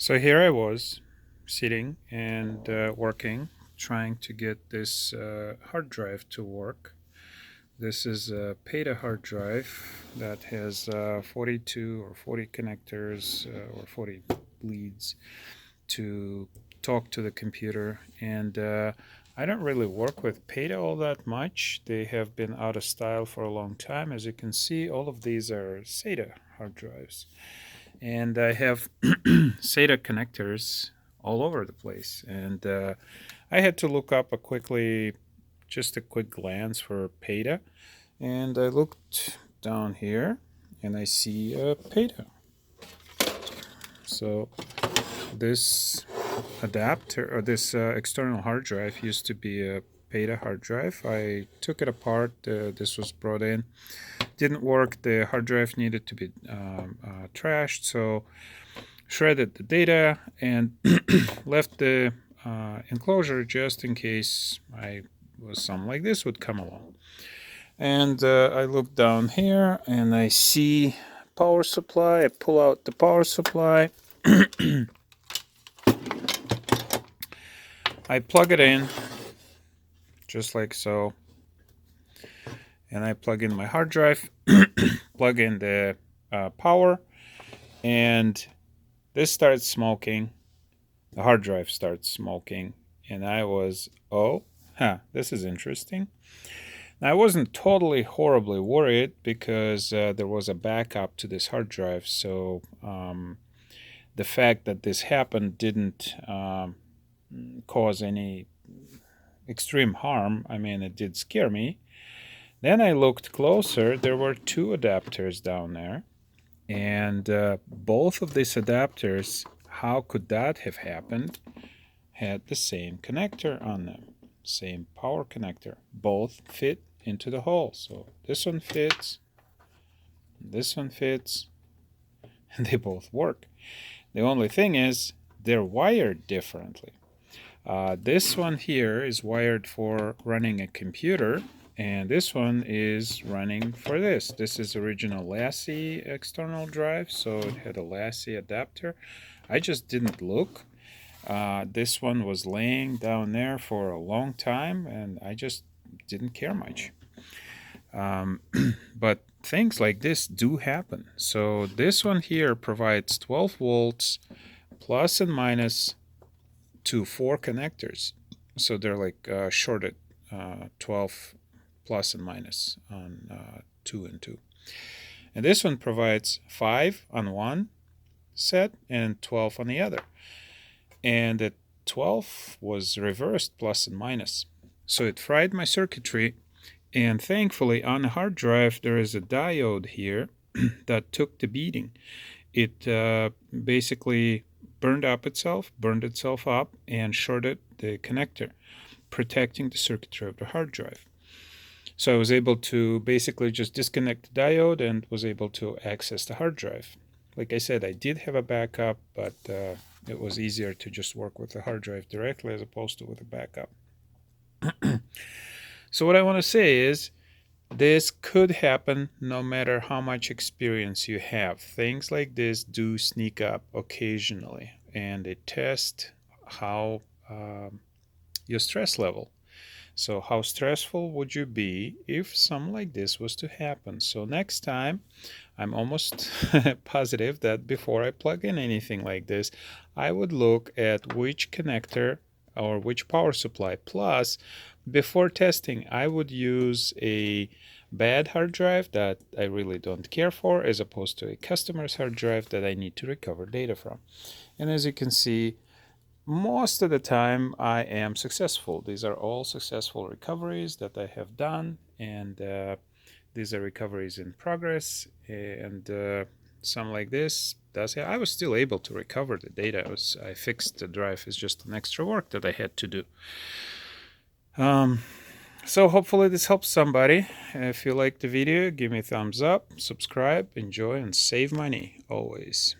So here I was sitting and working, trying to get this hard drive to work. This is a PATA hard drive that has 42 or 40 connectors or 40 leads to talk to the computer. And I don't really work with PATA all that much. They have been out of style for a long time. As you can see, all of these are SATA hard drives. And I have SATA connectors all over the place. And I had to look up just a quick glance for PATA. And I looked down here and I see a PATA. So this adapter or this external hard drive used to be a PATA hard drive. I took it apart. This was brought in. Didn't work. The hard drive needed to be trashed. So shredded the data and left the enclosure just in case something like this would come along. And I look down here and I see power supply. I pull out the power supply. I plug it in just like so. And I plug in my hard drive, plug in the power, and this starts smoking. The hard drive starts smoking. And I was, this is interesting. Now, I wasn't totally horribly worried because there was a backup to this hard drive. So the fact that this happened didn't cause any extreme harm. I mean, it did scare me. Then I looked closer. There were two adapters down there. And both of these adapters, how could that have happened, had the same connector on them. Same power connector. Both fit into the hole. So this one fits, this one fits, and they both work. The only thing is they're wired differently. This one here is wired for running a computer, and this one is running for this. This is original Lassie external drive, so it had a Lassie adapter. I just didn't look. This one was laying down there for a long time, and I just didn't care much. But things like this do happen. So this one here provides 12 volts plus and minus to 4 connectors. So they're like shorted 12 plus and minus on 2 and 2. And this one provides 5 on one set and 12 on the other. And the 12 was reversed plus and minus. So it fried my circuitry. And thankfully, on the hard drive, there is a diode here that took the beating. It basically burned itself up, and shorted the connector, protecting the circuitry of the hard drive. So I was able to basically just disconnect the diode and was able to access the hard drive. Like I said, I did have a backup, but it was easier to just work with the hard drive directly as opposed to with a backup. So what I want to say is this could happen no matter how much experience you have. Things like this do sneak up occasionally, and they test how your stress level. So how stressful would you be if something like this was to happen? So next time, I'm almost positive that before I plug in anything like this, I would look at which connector or which power supply. Plus, before testing, I would use a bad hard drive that I really don't care for, as opposed to a customer's hard drive that I need to recover data from. And as you can see, most of the time I am successful. These are all successful recoveries that I have done, and these are recoveries in progress. And some like this I was still able to recover the data. I fixed the drive. It's just an extra work that I had to do. So hopefully this helps somebody. If you liked the video, give me a thumbs up, subscribe, enjoy, and save money always.